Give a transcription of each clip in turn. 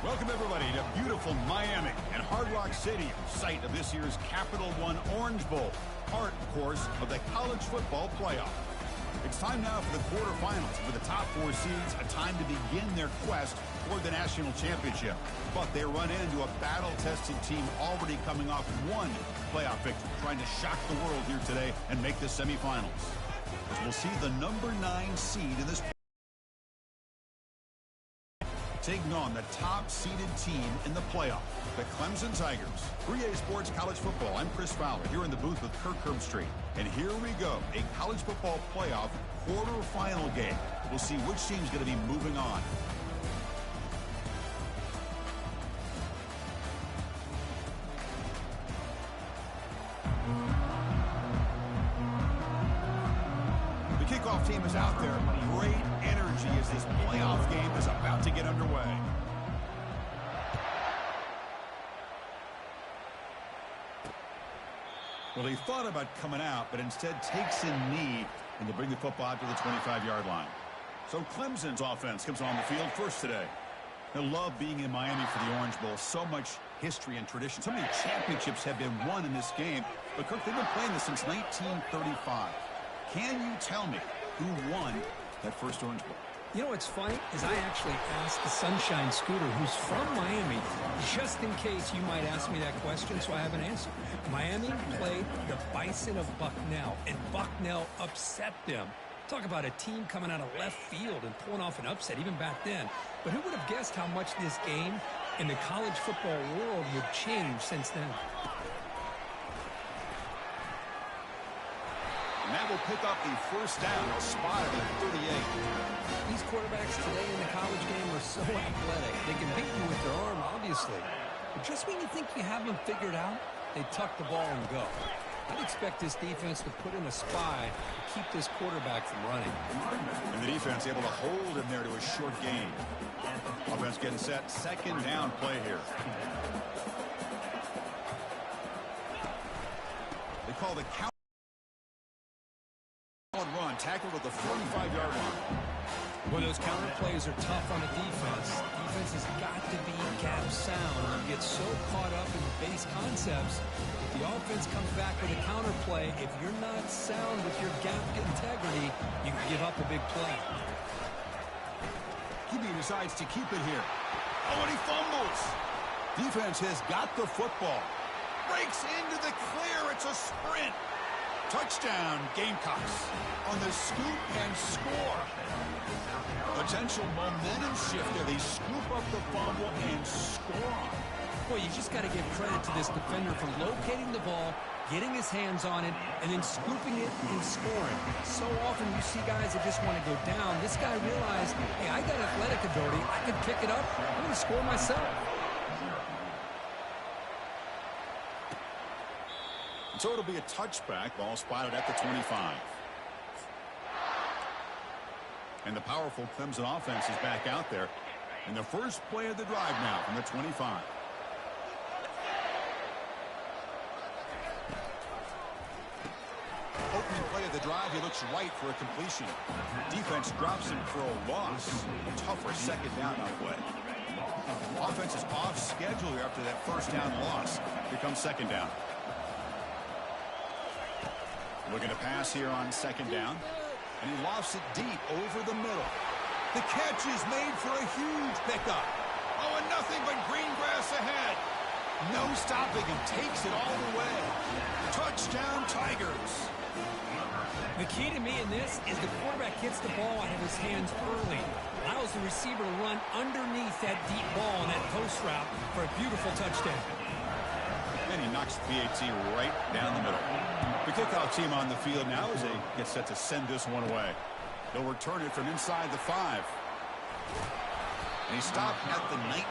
Welcome, everybody, to beautiful Miami and Hard Rock Stadium, site of this year's Capital One Orange Bowl, part, of course, of the college football playoff. It's time now for the quarterfinals. For the top four seeds, a time to begin their quest toward the national championship. But they run into a battle-tested team already coming off one playoff victory, trying to shock the world here today and make the semifinals. As we'll see the number 9 seed in this taking on the top-seeded team in the playoff, the Clemson Tigers. 3A Sports College Football. I'm Chris Fowler here in the booth with Kirk Herbstreit. And here we go, a college football playoff quarterfinal game. We'll see which team's going to be moving on. The kickoff team is out there. Great energy as this playoff game is about to get underway. Well, he thought about coming out, but instead takes a knee and to bring the football out to the 25-yard line. So Clemson's offense comes on the field first today. They love being in Miami for the Orange Bowl. So much history and tradition. So many championships have been won in this game. But, Kirk, they've been playing this since 1935. Can you tell me who won that first Orange Bowl? You know what's funny is I actually asked the Sunshine Scooter, who's from Miami, just in case you might ask me that question, so I have an answer. Miami played the Bison of Bucknell, and Bucknell upset them. Talk about a team coming out of left field and pulling off an upset even back then. But who would have guessed how much this game in the college football world would change since then? And that will pick up the first down, a spot at the 38. These quarterbacks today in the college game are so athletic. They can beat you with their arm, obviously. But just when you think you have them figured out, they tuck the ball and go. I'd expect this defense to put in a spy to keep this quarterback from running. And the defense able to hold him there to a short gain. Offense getting set. Second down play here. They call the count. Run tackled at the 45-yard line. Well, those counter plays are tough on the defense. Defense has got to be gap sound. You get so caught up in base concepts. If the offense comes back with a counter play, if you're not sound with your gap integrity, you can give up a big play. QB decides to keep it here. Oh, and he fumbles. Defense has got the football. Breaks into the clear. It's a sprint. Touchdown, Gamecocks on the scoop and score. Potential momentum shift there. They scoop up the fumble and score. Boy, you just got to give credit to this defender for locating the ball, getting his hands on it, and then scooping it and scoring. So often you see guys that just want to go down. This guy realized, hey, I got athletic ability. I can pick it up. I'm going to score myself. So it'll be a touchback. Ball spotted at the 25. And the powerful Clemson offense is back out there. And the first play of the drive now from the 25. Opening play of the drive, he looks right for a completion. Defense drops him for a loss. A tougher second down on the way. Offense is off schedule here after that first down loss. Here comes second down. Looking to pass here on second down. And he lofts it deep over the middle. The catch is made for a huge pickup. Oh, and nothing but green grass ahead. No stopping and takes it all the way. Touchdown, Tigers. The key to me in this is the quarterback gets the ball out of his hands early. Allows the receiver to run underneath that deep ball on that post route for a beautiful touchdown. And he knocks the PAT right down the middle. The kickoff team on the field now as they get set to send this one away. They'll return it from inside the 5. And he stopped at the 19.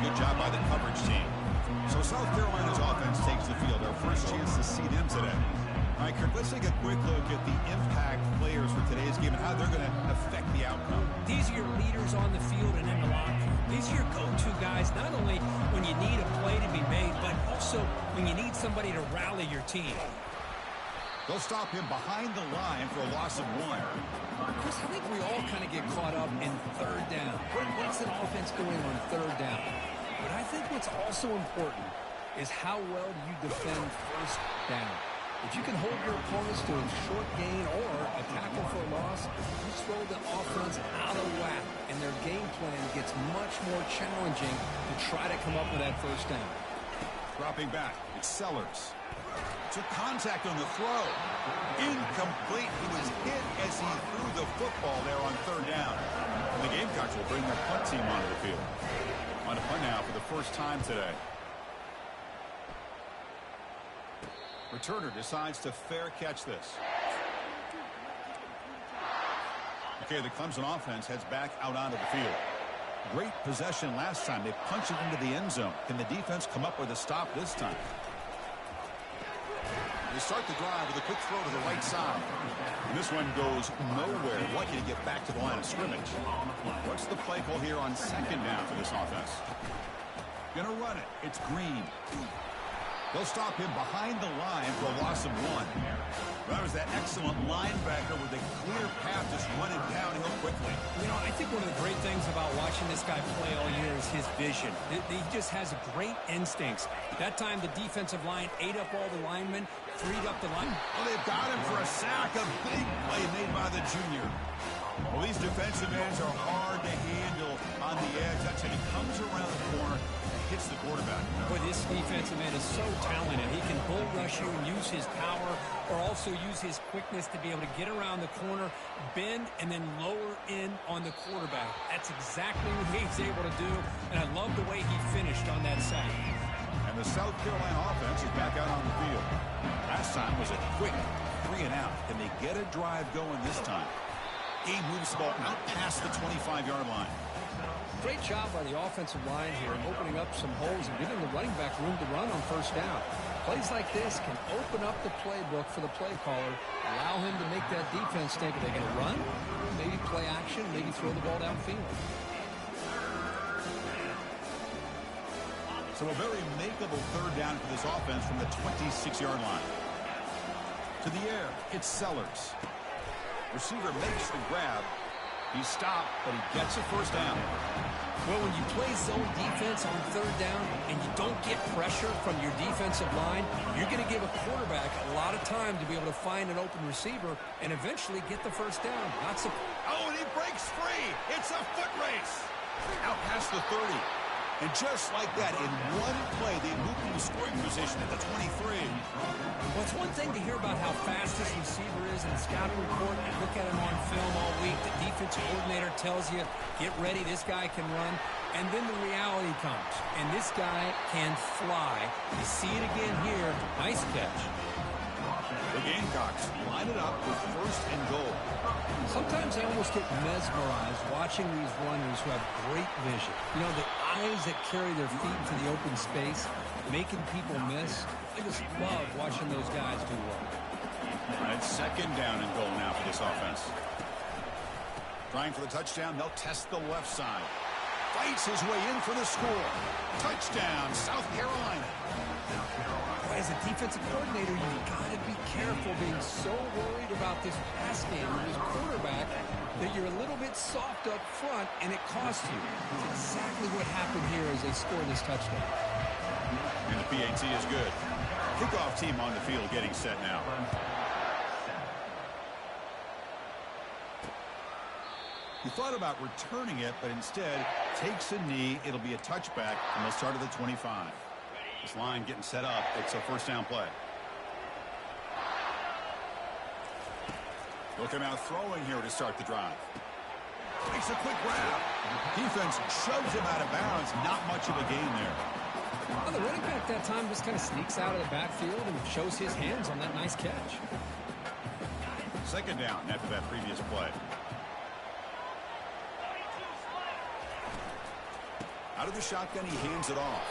Good job by the coverage team. So South Carolina's offense takes the field. Our first chance to see them today. All right, Kirk, let's take a quick look at the impact players for today's game and how they're going to affect the outcome. These are your leaders on the field and in the locker room. These are your go-to guys, not only when you need a play to be made, but also when you need somebody to rally your team. They'll stop him behind the line for a loss of 1. Chris, I think we all kind of get caught up in third down. What's an offense doing on third down? But I think what's also important is how well do you defend first down. If you can hold your opponents to a short gain or a tackle for a loss, you throw the offense out of whack, and their game plan gets much more challenging to try to come up with that first down. Dropping back, it's Sellers. Took contact on the throw. Incomplete. He was hit as he threw the football there on third down. And the Gamecocks will bring their punt team onto the field. On a punt now for the first time today. Returner decides to fair catch this. Okay, the Clemson offense heads back out onto the field. Great possession last time. They punched it into the end zone. Can the defense come up with a stop this time? They start the drive with a quick throw to the right side. And this one goes nowhere. Lucky to get back to the line of scrimmage. What's the play call here on second down for this offense? Gonna run it. It's Green. They'll stop him behind the line for a loss of 1. That was that excellent linebacker with a clear path just running downhill quickly. You know, I think one of the great things about watching this guy play all year is his vision. He just has great instincts. That time the defensive line ate up all the linemen, freed up the line. Well, they've got him for a sack. A big play made by the junior. Well, these defensive ends are hard to handle on the edge. That's it. He comes around the corner, hits the quarterback. Boy, this defensive end is so talented. He can bull rush you and use his power, or also use his quickness to be able to get around the corner, bend, and then lower in on the quarterback. That's exactly what he's able to do, and I love the way he finished on that sack. And the South Carolina offense is back out on the field. Last time was a quick 3 and out. Can they get a drive going this time? Gabe moves the ball out past the 25-yard line. Great job by the offensive line here, opening up some holes and giving the running back room to run on first down. Plays like this can open up the playbook for the play caller, allow him to make that defense think, are they going to run? Maybe play action, maybe throw the ball downfield. So a very makeable third down for this offense from the 26-yard line. To the air, it's Sellers. Receiver makes the grab. He's stopped, but he gets a first down. Well, when you play zone defense on third down and you don't get pressure from your defensive line, you're going to give a quarterback a lot of time to be able to find an open receiver and eventually get the first down. Oh, and he breaks free. It's a foot race. Out past the 30. And just like that, in one play, they moved into scoring position at the 23. Well, it's one thing to hear about how fast this receiver is in the scouting report and look at him on film all week. The defensive coordinator tells you, get ready, this guy can run. And then the reality comes, and this guy can fly. You see it again here. Nice catch. The Gamecocks line it up with first and goal. Sometimes I almost get mesmerized watching these runners who have great vision. You know, the eyes that carry their feet into the open space, making people miss. I just love watching those guys do well. And it's second down and goal now for this offense. Trying for the touchdown, they'll test the left side. Fights his way in for the score. Touchdown, South Carolina. As a defensive coordinator, you've got to be careful being so worried about this pass game with this quarterback that you're a little bit soft up front, and it costs you. That's exactly what happened here as they scored this touchdown. And the PAT is good. Kickoff team on the field getting set now. He thought about returning it, but instead takes a knee. It'll be a touchback, and they'll start at the 25. This line getting set up. It's a first down play. Look him out throwing here to start the drive. Takes a quick grab. Defense shoves him out of bounds. Not much of a gain there. Well, the running back that time just kind of sneaks out of the backfield and shows his hands on that nice catch. Second down after that previous play. Out of the shotgun, he hands it off.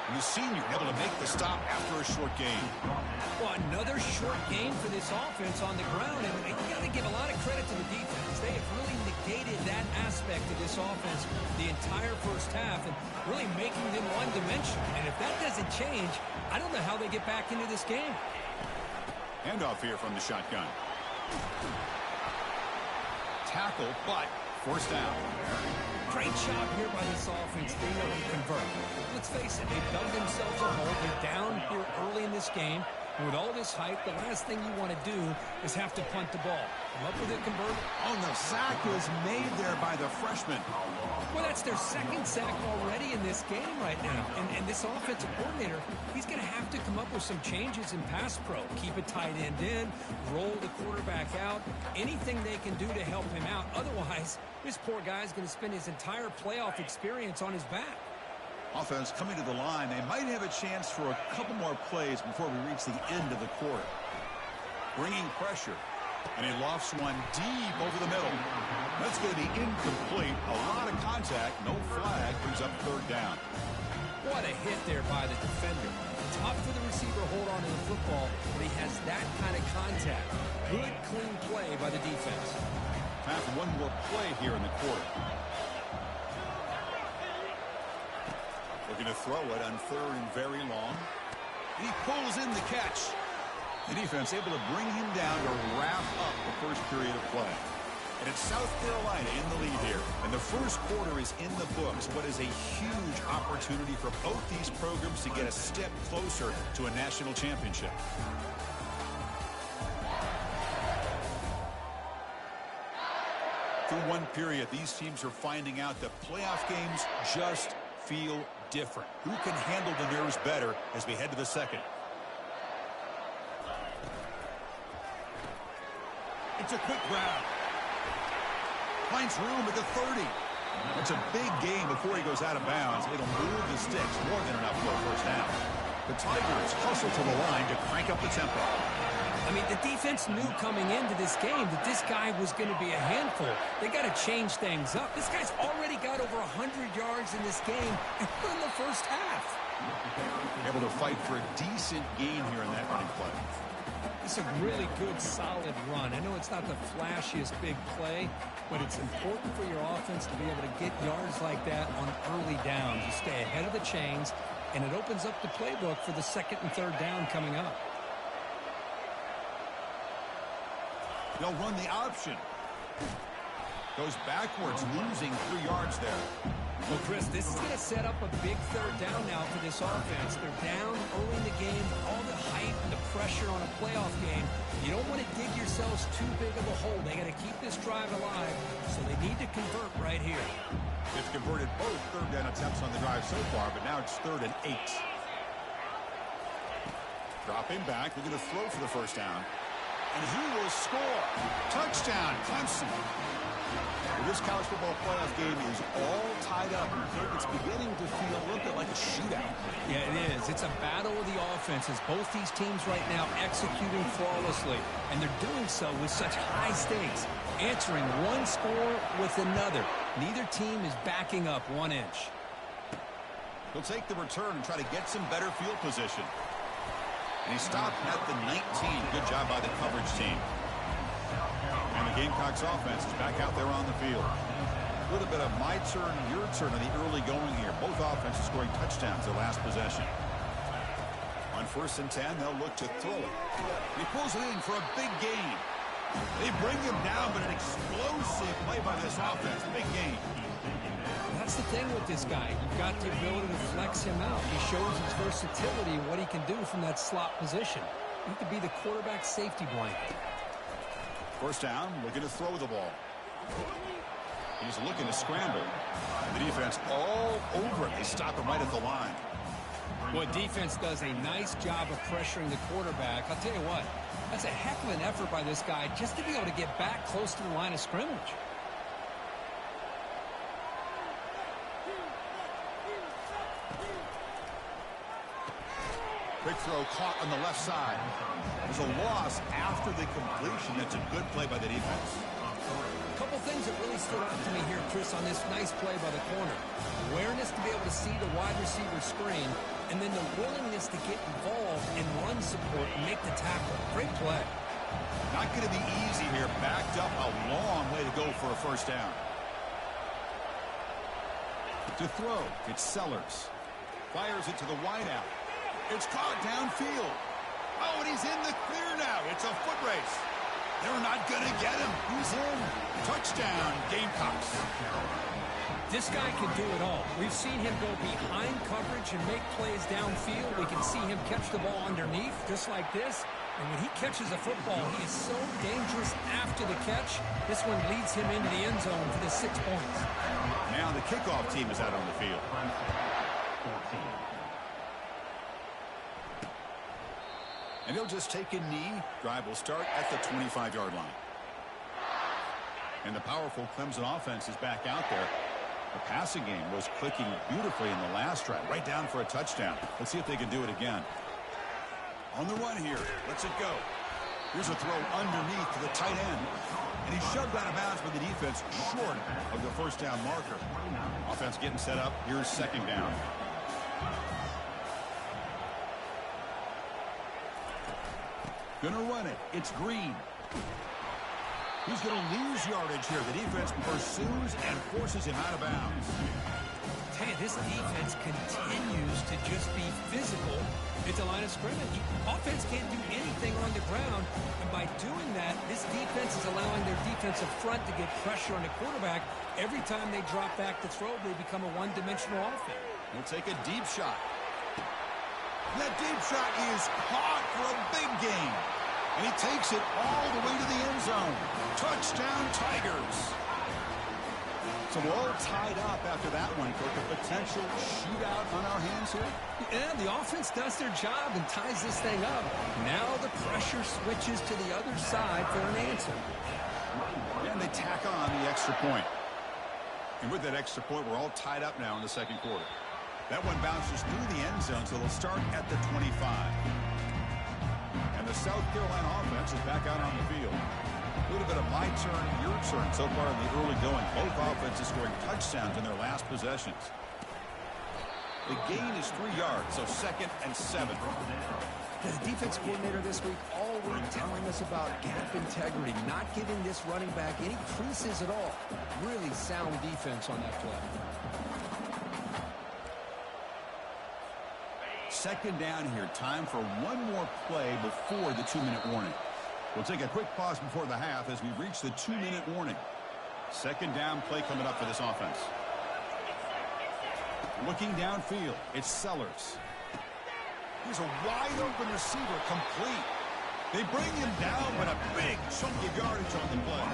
And the senior able to make the stop after a short gain. Well, another short gain for this offense on the ground, and you got to give a lot of credit to the defense. They have really negated that aspect of this offense the entire first half and really making them one-dimensional. And if that doesn't change, I don't know how they get back into this game. Handoff here from the shotgun. Tackle, but forced down. Great job here by this offense being able to convert. Let's face it, they've dug themselves a hole. They're down here early in this game. And with all this hype, the last thing you want to do is have to punt the ball. Come up with a conversion. Oh, the sack was made there by the freshman. Well, that's their second sack already in this game right now. And this offensive coordinator, he's going to have to come up with some changes in pass pro. Keep a tight end in, roll the quarterback out, anything they can do to help him out. Otherwise, this poor guy's going to spend his entire playoff experience on his back. Offense coming to the line. They might have a chance for a couple more plays before we reach the end of the quarter. Bringing pressure. And he lofts one deep over the middle. That's going to be incomplete. A lot of contact. No flag. Brings up third down. What a hit there by the defender. Tough for the receiver to hold on to the football, but he has that kind of contact. Good, clean play by the defense. Time for one more play here in the quarter. Looking to throw it on third and very long. He pulls in the catch. The defense able to bring him down to wrap up the first period of play. And it's South Carolina in the lead here. And the first quarter is in the books. What is a huge opportunity for both these programs to get a step closer to a national championship. Through one period, these teams are finding out that playoff games just feel different. Who can handle the nerves better as we head to the second? It's a quick grab. Finds room at the 30. It's a big game before he goes out of bounds. It'll move the sticks more than enough for a first down. The Tigers hustle to the line to crank up the tempo. I mean, the defense knew coming into this game that this guy was going to be a handful. They got to change things up. This guy's already got over 100 yards in this game in the first half. Able to fight for a decent gain here in that running play. It's a really good, solid run. I know it's not the flashiest big play, but it's important for your offense to be able to get yards like that on early downs. You stay ahead of the chains, and it opens up the playbook for the second and third down coming up. They'll run the option. Goes backwards, losing 3 yards there. Well, Chris, this is going to set up a big third down now for this offense. They're down early in the game. All the hype and the pressure on a playoff game. You don't want to dig yourselves too big of a hole. They got to keep this drive alive, so they need to convert right here. It's converted both third down attempts on the drive so far, but now it's 3rd and 8. Dropping back, looking to throw for the first down. And he will score. Touchdown, Clemson. This college football playoff game is all tied up. It's beginning to feel a little bit like a shootout. Yeah, it is. It's a battle of the offenses. Both these teams right now executing flawlessly, and they're doing so with such high stakes, answering one score with another. Neither team is backing up 1 inch. He'll take the return and try to get some better field position. And he stopped at the 19. Good job by the coverage team. And the Gamecocks offense is back out there on the field. A little bit of my turn, your turn in the early going here. Both offenses scoring touchdowns their last possession. On 1st and 10, they'll look to throw it. He pulls it in for a big gain. They bring him down, but an explosive play by this offense. Big gain. That's the thing with this guy. You've got the ability to flex him out. He shows his versatility and what he can do from that slot position. He could be the quarterback safety blanket. First down, looking to throw the ball. He's looking to scramble. The defense all over it. They stop him right at the line. Well, defense does a nice job of pressuring the quarterback. I'll tell you what, that's a heck of an effort by this guy just to be able to get back close to the line of scrimmage. Quick throw caught on the left side. There's a loss after the completion. That's a good play by the defense. A couple things that really stood out to me here, Chris, on this nice play by the corner. Awareness to be able to see the wide receiver screen, and then the willingness to get involved in run support and make the tackle. Great play. Not going to be easy here. Backed up a long way to go for a first down. To throw, it's Sellers. Fires it to the wideout. It's caught downfield. Oh, and he's in the clear now. It's a foot race. They're not going to get him. He's in. Touchdown, Gamecocks. This guy can do it all. We've seen him go behind coverage and make plays downfield. We can see him catch the ball underneath, just like this. And when he catches a football, he is so dangerous after the catch. This one leads him into the end zone for the 6 points. Now the kickoff team is out on the field. And he'll just take a knee. Drive will start at the 25-yard line. And the powerful Clemson offense is back out there. The passing game was clicking beautifully in the last drive, right down for a touchdown. Let's see if they can do it again. On the run here. Let's it go. Here's a throw underneath to the tight end. And he's shoved out of bounds by the defense short of the first down marker. Offense getting set up. Here's second down. Gonna run it. It's Green. He's going to lose yardage here. The defense pursues and forces him out of bounds. Hey, this defense continues to just be physical at the line of scrimmage. Offense can't do anything on the ground, and by doing that, this defense is allowing their defensive front to get pressure on the quarterback. Every time they drop back to throw, they become a one-dimensional offense. He'll take a deep shot. That deep shot is caught for a big gain. And he takes it all the way to the end zone. Touchdown, Tigers. So we're all tied up after that one, Kirk. A potential shootout on our hands here. Yeah, the offense does their job and ties this thing up. Now the pressure switches to the other side for an answer. And they tack on the extra point. And with that extra point, we're all tied up now in the second quarter. That one bounces through the end zone, so they'll start at the 25. And the South Carolina offense is back out on the field. A little bit of my turn, your turn so far in the early going. Both offenses scoring touchdowns in their last possessions. The gain is 3 yards, so 2nd and 7. The defense coordinator this week all week telling us about gap integrity, not giving this running back any creases at all. Really sound defense on that play. Second down here. Time for one more play before the 2-minute warning. We'll take a quick pause before the half as we reach the 2-minute warning. Second down play coming up for this offense. Looking downfield, it's Sellers. He's a wide-open receiver, complete. They bring him down, but a big chunk of yardage on the play.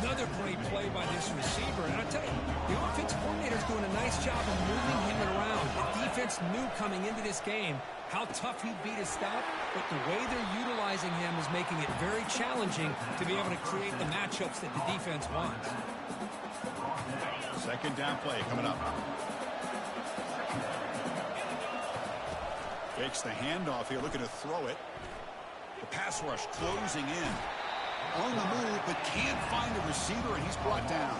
Another great play by this receiver. And I tell you, the offensive coordinator is doing a nice job of moving him around. The defense knew coming into this game how tough he'd be to stop, but the way they're utilizing him is making it very challenging to be able to create the matchups that the defense wants. Second down play coming up. Takes the handoff here, looking to throw it. The pass rush closing in. On the move, but can't find a receiver, and he's brought down.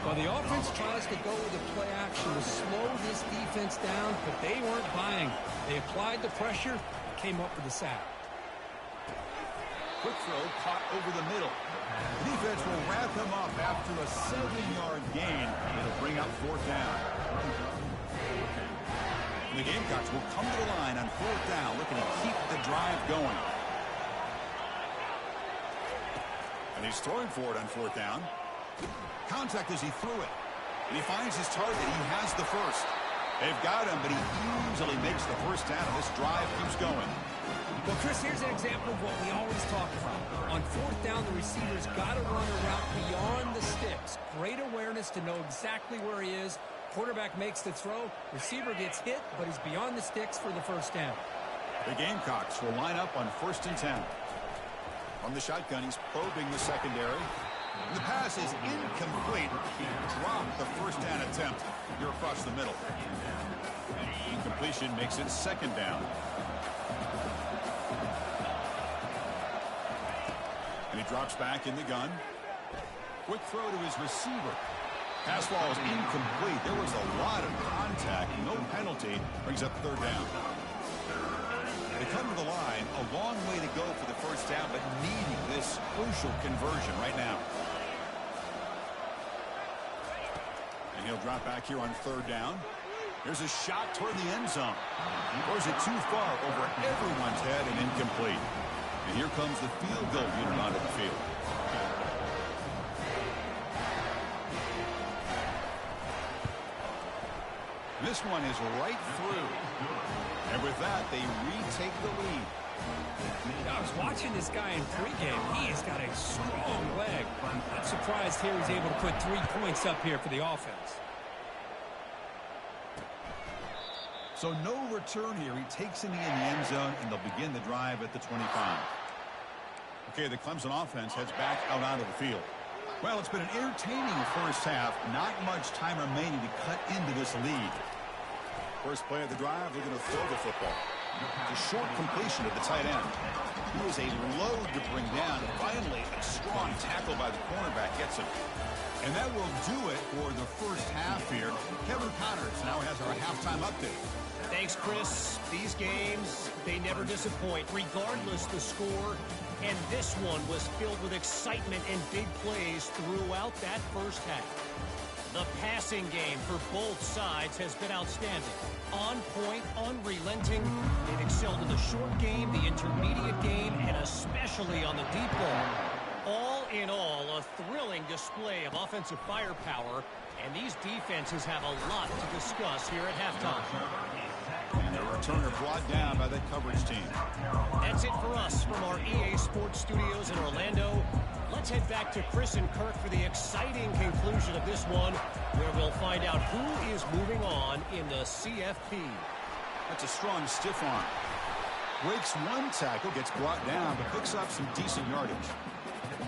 Well, the offense tries to go with the play action to slow this defense down, but they weren't buying. They applied the pressure, came up with a sack. Quick throw caught over the middle. The defense will wrap him up after a 7-yard gain. It'll bring up 4th down. The Gamecocks will come to the line on 4th down, looking to keep the drive going. And he's throwing for it on 4th down. Contact as he threw it. And he finds his target. He has the first. They've got him, but he easily makes the first down, and this drive keeps going. Well, Chris, here's an example of what we always talk about. On 4th down, the receiver's got to run a route beyond the sticks. Great awareness to know exactly where he is. Quarterback makes the throw. Receiver gets hit, but he's beyond the sticks for the first down. The Gamecocks will line up on 1st and 10. From the shotgun, he's probing the secondary. The pass is incomplete. He dropped the first down attempt here across the middle. Incompletion makes it 2nd down. And he drops back in the gun. Quick throw to his receiver. Pass ball is incomplete. There was a lot of contact. No penalty. Brings up 3rd down. They come to the line, a long way to go for the first down, but needing this crucial conversion right now. And he'll drop back here on 3rd down. There's a shot toward the end zone. Throws it too far over everyone's head and incomplete. And here comes the field goal unit onto the field. this one is right through. And with that, they retake the lead. I was watching this guy in pregame. He has got a strong leg. Not surprised here he's able to put 3 points up here for the offense. So no return here. He takes it in the end zone, and they'll begin the drive at the 25. Okay, the Clemson offense heads back out onto the field. Well, it's been an entertaining first half. Not much time remaining to cut into this lead. First play of the drive, they're going to throw the football. The short completion to the tight end. He was a load to bring down. Finally, a strong tackle by the cornerback gets him. And that will do it for the first half here. Kevin Connors now has our halftime update. Thanks, Chris. These games, they never disappoint, regardless the score. And this one was filled with excitement and big plays throughout that first half. The passing game for both sides has been outstanding. On point, unrelenting. They've excelled in the short game, the intermediate game, and especially on the deep ball. All in all, a thrilling display of offensive firepower, and these defenses have a lot to discuss here at halftime. And the returner brought down by that coverage team. That's it for us from our EA Sports Studios in Orlando. Let's head back to Chris and Kirk for the exciting conclusion of this one, where we'll find out who is moving on in the CFP. That's a strong stiff arm. Breaks one tackle, gets brought down, but picks up some decent yardage.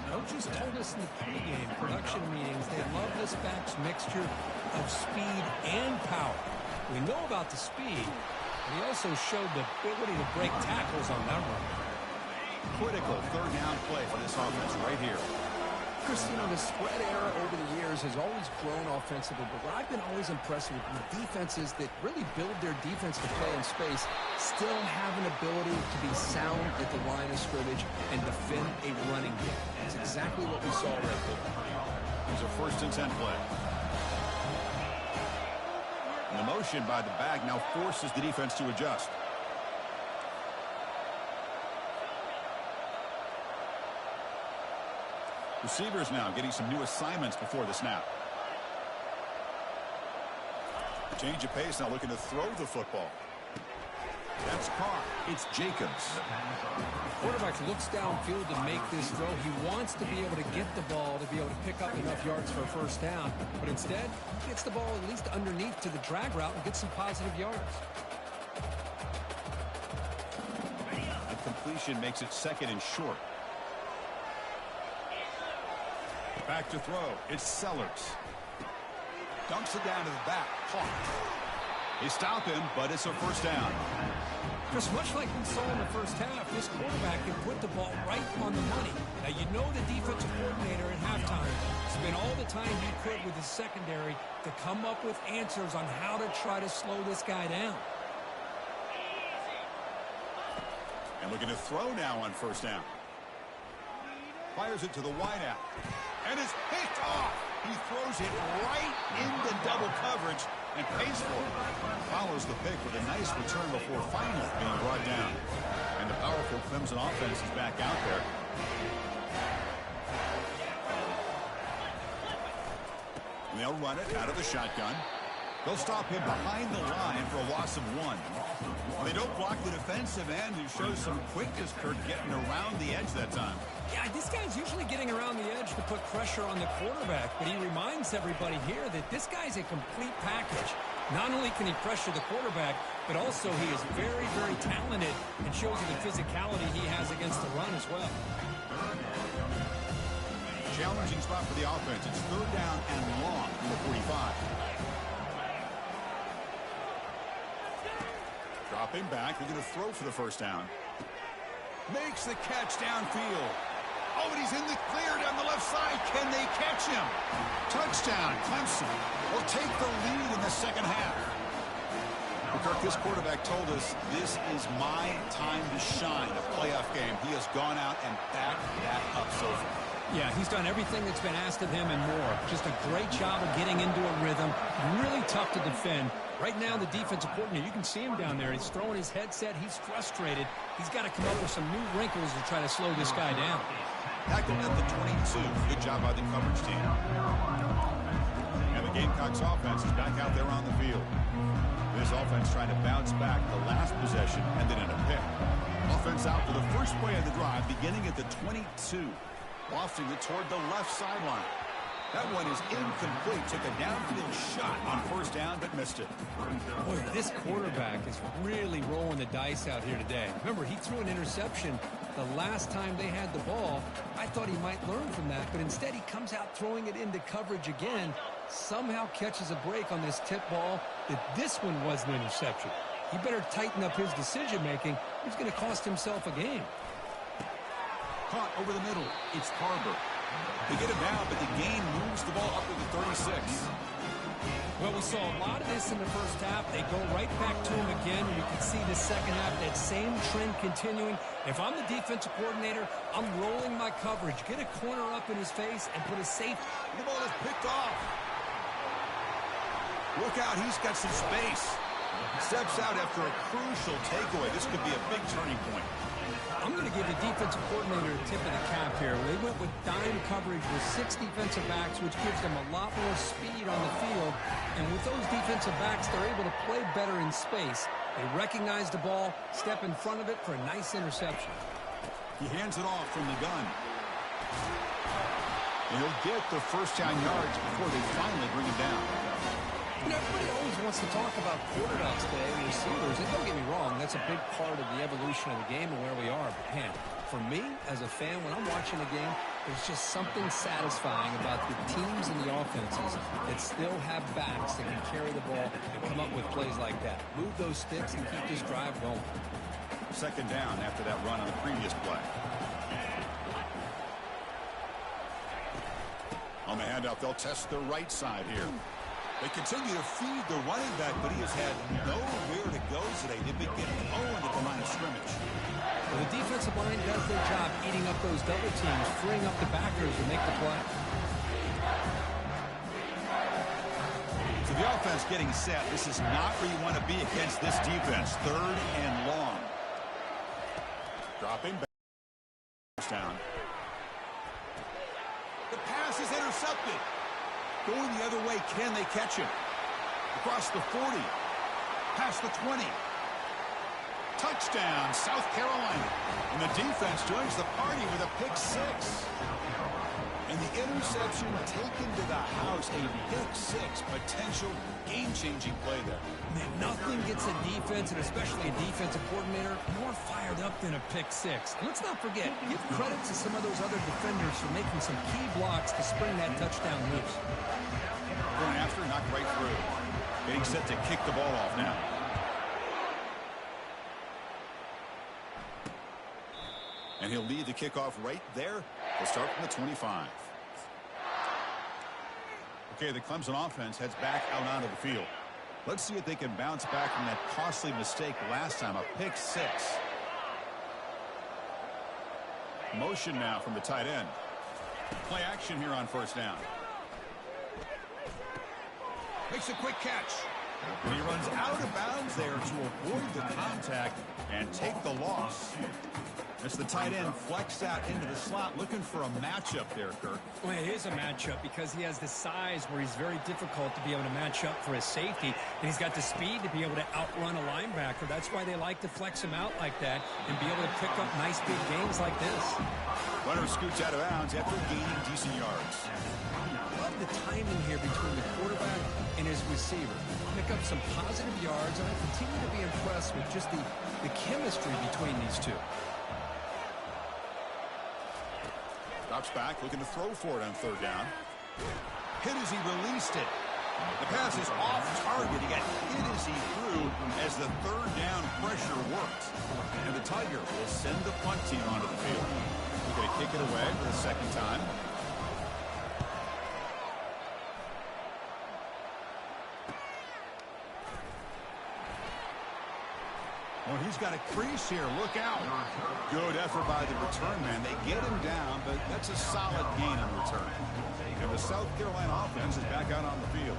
Coaches told us in the pregame production meetings they love this back's mixture of speed and power. We know about the speed, but he also showed the ability to break tackles on that run. Critical third down play for this offense right here. Christine, the spread era over the years has always grown offensively, but what I've been always impressed with defenses that really build their defense to play in space still have an ability to be sound at the line of scrimmage and defend a running game. That's exactly what we saw right there. Here's a 1st and 10 play. And the motion by the back now forces the defense to adjust. Receivers now getting some new assignments before the snap. Change of pace, now looking to throw the football. That's Carr. It's Jacobs. Quarterback looks downfield to make this throw. He wants to be able to get the ball to be able to pick up enough yards for a first down. But instead, he gets the ball at least underneath to the drag route and gets some positive yards. That completion makes it 2nd and short. Back to throw. It's Sellers. Dumps it down to the back. Caught. They stop him, but it's a first down. Chris, much like we saw in the first half, this quarterback can put the ball right on the money. Now, you know the defensive coordinator at halftime spent all the time he could with his secondary to come up with answers on how to try to slow this guy down. And looking to throw now on first down. Fires it to the wideout. And it's picked off. He throws it right into double coverage and pays for it. Follows the pick with a nice return before finally being brought down. And the powerful Clemson offense is back out there. And they'll run it out of the shotgun. They'll stop him behind the line for a loss of 1. They don't block the defensive end, who shows some quickness, Kurt, getting around the edge that time. Yeah, this guy's usually getting around the edge to put pressure on the quarterback, but he reminds everybody here that this guy's a complete package. Not only can he pressure the quarterback, but also he is very, very talented and shows you the physicality he has against the run as well. Challenging spot for the offense. It's 3rd down and long from the 45. Dropping back. They're going to throw for the first down. Makes the catch downfield. Oh, and he's in the clear down the left side. Can they catch him? Touchdown. Clemson will take the lead in the second half. Well, Kirk, this quarterback told us this is my time to shine, a playoff game. He has gone out and backed that up so far. Yeah, he's done everything that's been asked of him and more. Just a great job of getting into a rhythm. Really tough to defend. Right now, the defensive coordinator, you can see him down there. He's throwing his headset. He's frustrated. He's got to come up with some new wrinkles to try to slow this guy down. Tackled at the 22. Good job by the coverage team. And the Gamecocks offense is back out there on the field. This offense trying to bounce back the last possession and then in a pick. Offense out for the first play of the drive beginning at the 22. Lofting it toward the left sideline. That one is incomplete. Took a downfield shot on first down, but missed it. Boy, this quarterback is really rolling the dice out here today. Remember, he threw an interception the last time they had the ball. I thought he might learn from that, but instead he comes out throwing it into coverage again. Somehow catches a break on this tip ball that this one was an interception. He better tighten up his decision-making. He's going to cost himself a game. Caught over the middle. It's Harbor. They get him down, but the gain moves the ball up to the 36. Well, we saw a lot of this in the first half. They go right back to him again, and you can see the second half, that same trend continuing. If I'm the defensive coordinator, I'm rolling my coverage. Get a corner up in his face and put a safety. The ball is picked off. Look out, he's got some space. Steps out after a crucial takeaway. This could be a big turning point. I'm going to give the defensive coordinator a tip of the cap here. They went with dime coverage with 6 defensive backs, which gives them a lot more speed on the field. And with those defensive backs, they're able to play better in space. They recognize the ball, step in front of it for a nice interception. He hands it off from the gun. And he'll get the first down yards before they finally bring him down. You know, everybody always wants to talk about quarterbacks today and receivers. And don't get me wrong, that's a big part of the evolution of the game and where we are. But, man, for me, as a fan, when I'm watching a game, there's just something satisfying about the teams and the offenses that still have backs that can carry the ball and come up with plays like that. Move those sticks and keep this drive going. Second down after that run on the previous play. On the handout, they'll test the right side here. They continue to feed the running back, but he has had nowhere to go today. They've been getting owned at the line of scrimmage. Well, the defensive line does their job eating up those double teams, freeing up the backers to make the play. So the offense getting set. This is not where you want to be against this defense. Third and long. Dropping back. Down. The pass is intercepted. Going the other way, can they catch him? Across the 40. Past the 20. Touchdown, South Carolina. And the defense joins the party with a pick 6. And the interception taken to the house. A pick 6 potential game-changing play there. Man, nothing gets a defense, and especially a defensive coordinator, more fired up than a pick 6. And let's not forget, give credit to some of those other defenders for making some key blocks to spring that touchdown loose. Going after, knocked right through. Getting set to kick the ball off now. And he'll lead the kickoff right there. They'll start from the 25. Okay, the Clemson offense heads back out onto the field. Let's see if they can bounce back from that costly mistake last time, a pick 6. Motion now from the tight end. Play action here on first down. Makes a quick catch. And he runs out of bounds there to avoid the contact and take the loss. As the tight end flexed out into the slot, looking for a matchup there, Kirk. Well, it is a matchup because he has the size where he's very difficult to be able to match up for his safety. And he's got the speed to be able to outrun a linebacker. That's why they like to flex him out like that and be able to pick up nice big gains like this. Runner scoots out of bounds after gaining decent yards. I love the timing here between the quarterback and his receiver. Pick up some positive yards, and I continue to be impressed with just the chemistry between these two. Drops back, looking to throw for it on third down. Hit as he released it. The pass is off target. He got hit as he threw as the third down pressure worked. And the Tigers will send the punt team onto the field. They're going to kick it away for the second time. Well, he's got a crease here. Look out. Good effort by the return man. They get him down, but that's a solid gain on return. And the South Carolina offense is back out on the field.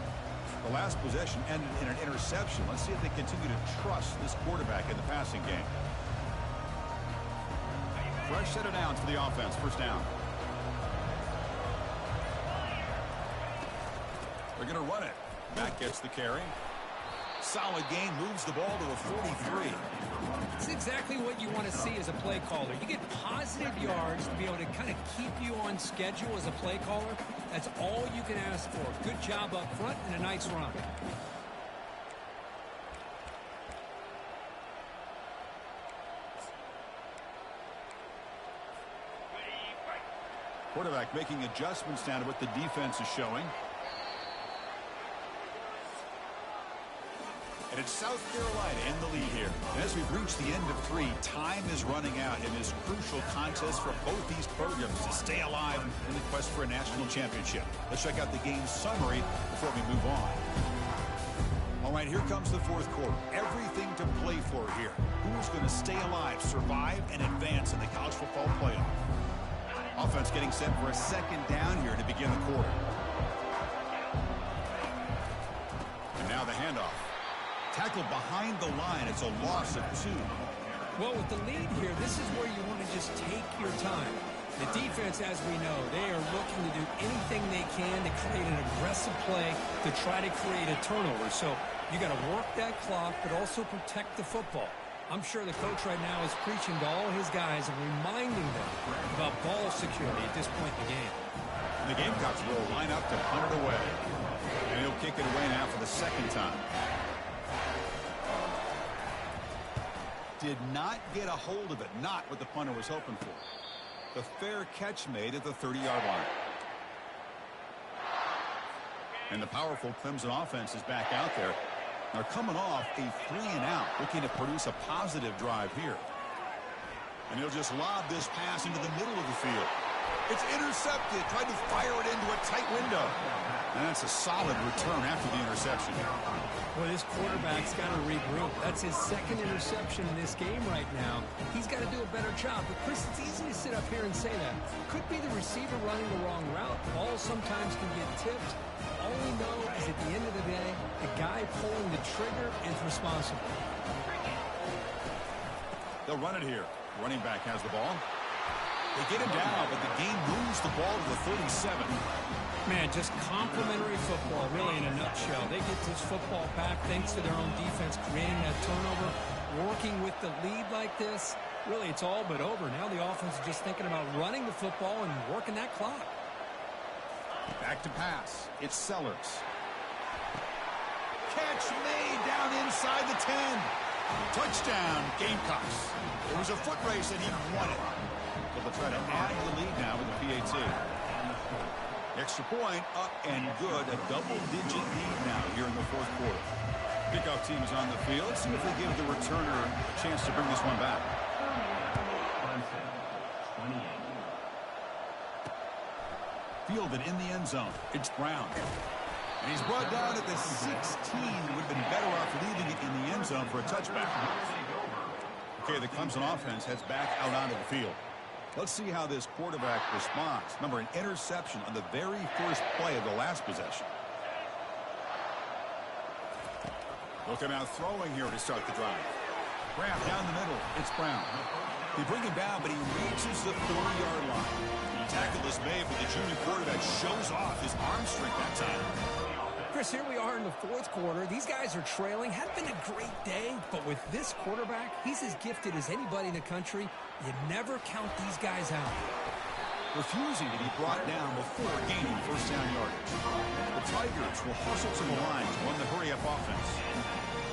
The last possession ended in an interception. Let's see if they continue to trust this quarterback in the passing game. Fresh set of downs for the offense. First down. They're going to run it. Back gets the carry. Solid gain, moves the ball to the 43. It's exactly what you want to see as a play caller. You get positive yards to be able to kind of keep you on schedule as a play caller. That's all you can ask for. Good job up front and a nice run. Quarterback making adjustments down to what the defense is showing. And it's South Carolina in the lead here. And as we've reached the end of 3, time is running out in this crucial contest for both these programs to stay alive in the quest for a national championship. Let's check out the game summary before we move on. All right, here comes the fourth quarter. Everything to play for here. Who's going to stay alive, survive, and advance in the college football playoff? Offense getting set for a second down here to begin the quarter. And now the handoff. Tackled behind the line. It's a loss of 2. Well, with the lead here, this is where you want to just take your time. The defense, as we know, they are looking to do anything they can to create an aggressive play to try to create a turnover. So you got to work that clock, but also protect the football. I'm sure the coach right now is preaching to all his guys and reminding them about ball security at this point in the game. And the Gamecocks will line up to punt it away. And he'll kick it away now for the second time. Did not get a hold of it. Not what the punter was hoping for. The fair catch made at the 30-yard line. And the powerful Clemson offense is back out there. They're coming off a 3-and-out, looking to produce a positive drive here. And he'll just lob this pass into the middle of the field. It's intercepted. Tried to fire it into a tight window. And that's a solid return after the interception. Well, this quarterback's got to regroup. That's his second interception in this game right now. He's got to do a better job. But, Chris, it's easy to sit up here and say that. Could be the receiver running the wrong route. Ball sometimes can get tipped. All we know is at the end of the day, the guy pulling the trigger is responsible. They'll run it here. Running back has the ball. They get him down, but the game moves the ball to the 37. Man, just complimentary football, really, in a nutshell. They get this football back thanks to their own defense, creating that turnover, working with the lead like this. Really, it's all but over. Now the offense is just thinking about running the football and working that clock. Back to pass. It's Sellers. Catch made down inside the 10. Touchdown, Gamecocks. It was a foot race and he won it. But they'll try to add to the lead now with the PAT. Extra point, up and good. A double-digit lead now here in the fourth quarter. Kickoff team is on the field. Let's see if they give the returner a chance to bring this one back. Fielded in the end zone. It's Brown. And he's brought down at the 16. He would have been better off leaving it in the end zone for a touchback. Okay, the Clemson offense heads back out onto the field. Let's see how this quarterback responds. Remember, an interception on the very first play of the last possession. Looking out throwing here to start the drive. Grab down the middle. It's Brown. They bring him down, but he reaches the 40-yard line. The tackle is made, but the junior quarterback shows off his arm strength that time. Chris, here we are in the fourth quarter. These guys are trailing. Hadn't been a great day, but with this quarterback, he's as gifted as anybody in the country. You never count these guys out. Refusing to be brought down before gaining first down yardage. The Tigers will hustle to the line to run the hurry-up offense.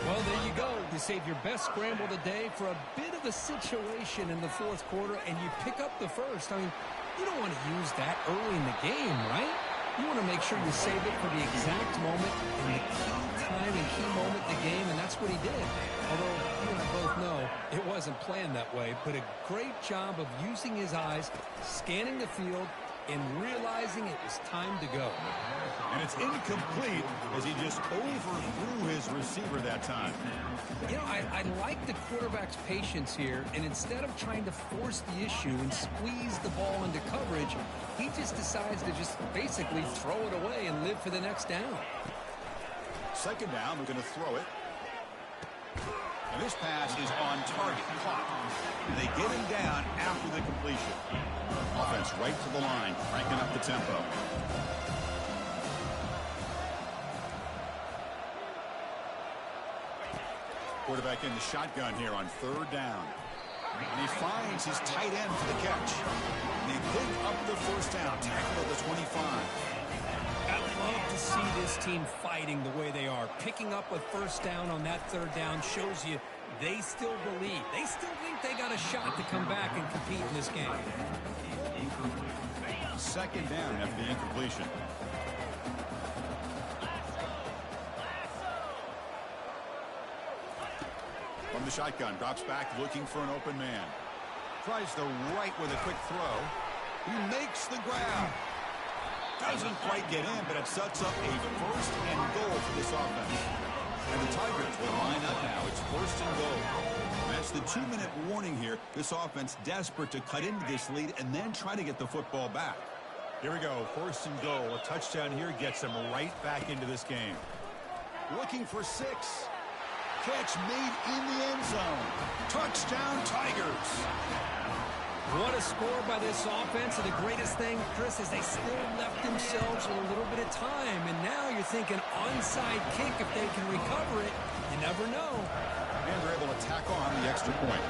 Well, there you go. You save your best scramble of the day for a bit of a situation in the fourth quarter, and you pick up the first. I mean, you don't want to use that early in the game, right? You want to make sure you save it for the exact moment and the key time and key moment in the game, and that's what he did. Although you and I both know it wasn't planned that way, but a great job of using his eyes, scanning the field, and realizing it was time to go. And it's incomplete as he just overthrew his receiver that time. You know, I like the quarterback's patience here, and instead of trying to force the issue and squeeze the ball into coverage, he just decides to just basically throw it away and live for the next down. Second down, we're going to throw it. And this pass is on target, caught. And they get him down after the completion. Offense right to the line, cranking up the tempo. Quarterback in the shotgun here on third down. And he finds his tight end for the catch. And they pick up the first down, tackle at the 25. I love to see this team fighting the way they are. Picking up a first down on that third down shows you they still believe. They still think they got a shot to come back and compete in this game. Second down after the incompletion. From the shotgun, drops back looking for an open man. Tries the right with a quick throw. He makes the grab. Doesn't quite get in, but it sets up a first and goal for this offense. And the Tigers will line up now. It's first and goal. And that's the 2-minute warning here. This offense desperate to cut into this lead and then try to get the football back. Here we go. First and goal. A touchdown here gets them right back into this game. Looking for 6. Catch made in the end zone. Touchdown, Tigers. What a score by this offense. And the greatest thing, Chris, is they still left themselves with a little bit of time. And now you're thinking onside kick if they can recover it. You never know. And they're able to tack on the extra point.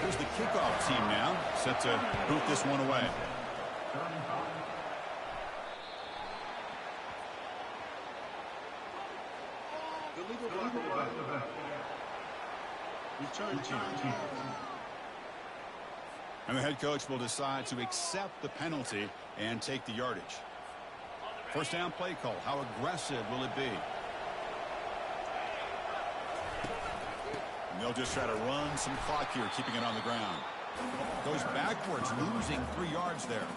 Here's the kickoff team now, set to boot this one away. Return team. And the head coach will decide to accept the penalty and take the yardage. First down play call. How aggressive will it be? And they'll just try to run some clock here, keeping it on the ground. Goes backwards, losing 3 yards there.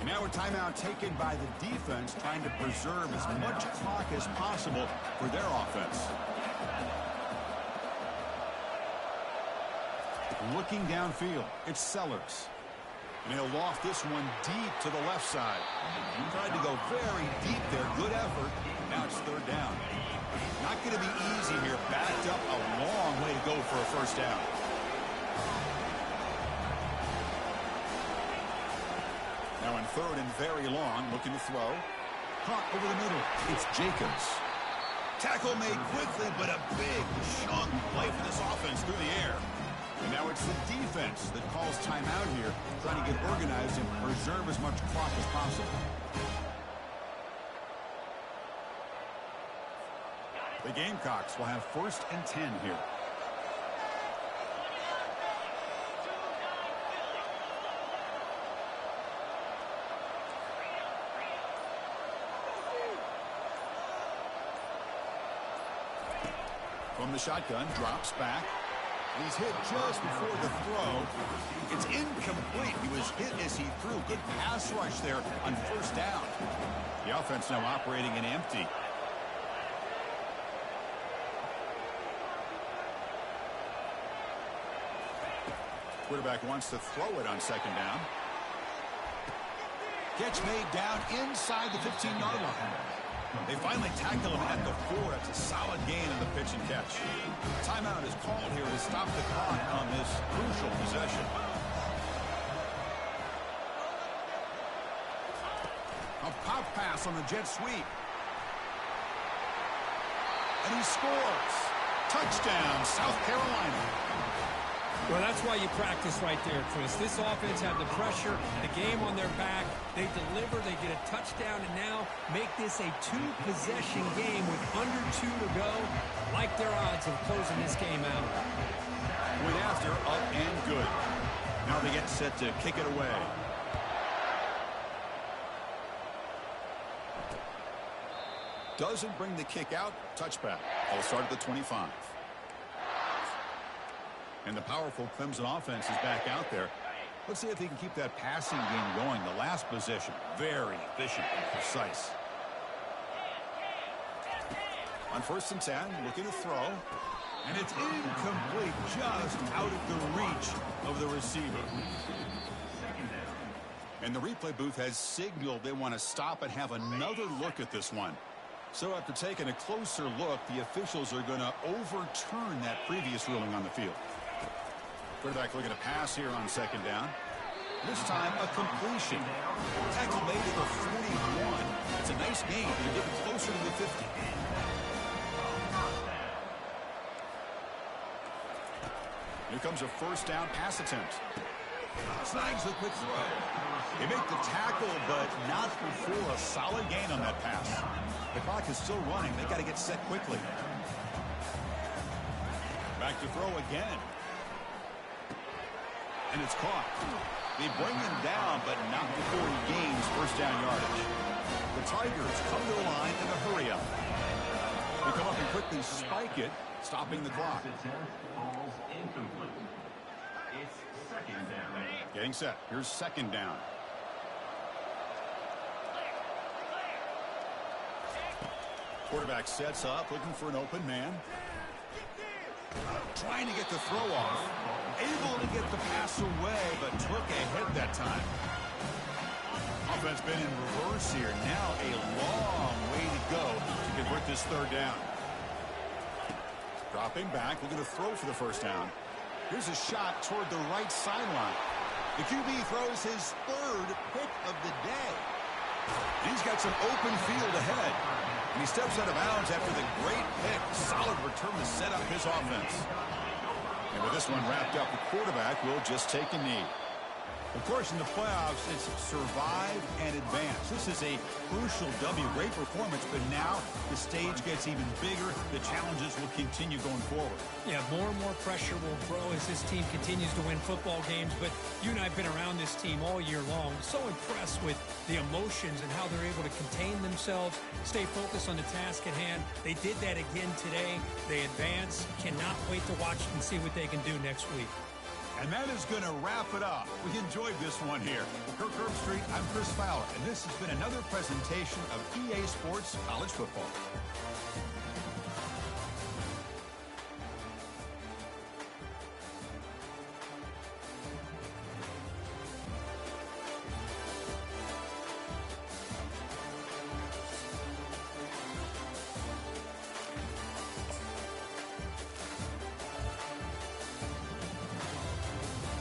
And now a timeout taken by the defense, trying to preserve as much clock as possible for their offense. Looking downfield, it's Sellers. And he'll loft this one deep to the left side. He tried to go very deep there. Good effort. Now it's third down. Not going to be easy here. Backed up a long way to go for a first down. Now in third and very long, looking to throw. Caught over the middle. It's Jacobs. Tackle made quickly, but a big chunk play for this offense through the air. And now it's the defense that calls timeout here, trying to get organized and preserve as much clock as possible. The Gamecocks will have first and 10 here. From the shotgun, drops back. He's hit just before the throw. It's incomplete. He was hit as he threw. Good pass rush there on first down. The offense now operating in empty. Quarterback wants to throw it on second down. Catch made down inside the 15-yard line. They finally tackle him at the 4. That's a solid gain on the pitch and catch. Timeout is called here to stop the clock on this crucial possession. A pop pass on the jet sweep. And he scores. Touchdown, South Carolina. Well, that's why you practice right there, Chris. This offense had the pressure, the game on their back. They deliver, they get a touchdown, and now make this a 2-possession game with under 2 to go. Like their odds of closing this game out. Went after, up and good. Now they get set to kick it away. Doesn't bring the kick out. Touchback. I'll start at the 25. And the powerful Clemson offense is back out there. Let's see if they can keep that passing game going. The last possession, very efficient and precise. On first and 10, looking to throw. And it's incomplete, just out of the reach of the receiver. And the replay booth has signaled they want to stop and have another look at this one. So after taking a closer look, the officials are going to overturn that previous ruling on the field. Quarterback looking to pass here on second down. This time a completion. Tackle made at the 41. It's a nice gain. They're getting closer to the 50. Here comes a first down pass attempt. Snags the quick throw. They make the tackle, but not before a solid gain on that pass. The clock is still running. They got to get set quickly. Back to throw again. And it's caught. They bring him down, but not before he gains first down yardage. The Tigers come to the line in a hurry up. They come up and quickly spike it, stopping the clock. Getting set. Here's second down. Quarterback sets up, looking for an open man. Trying to get the throw off. Able to get the pass away, but took a hit that time. Offense been in reverse here. Now a long way to go to convert this third down. Dropping back, looking to throw for the first down. Here's a shot toward the right sideline. The QB throws his third pick of the day. He's got some open field ahead. And he steps out of bounds after the great pick. Solid return to set up his offense. And with this one wrapped up, the quarterback will just take a knee. Of course, in the playoffs, it's survive and advance. This is a crucial W. Great performance, but now the stage gets even bigger. The challenges will continue going forward. Yeah, more and more pressure will grow as this team continues to win football games. But you and I have been around this team all year long. So impressed with the emotions and how they're able to contain themselves, stay focused on the task at hand. They did that again today. They advance. Cannot wait to watch and see what they can do next week. And that is going to wrap it up. We enjoyed this one here. For Kirk Herbstreit, I'm Chris Fowler, and this has been another presentation of EA Sports College Football.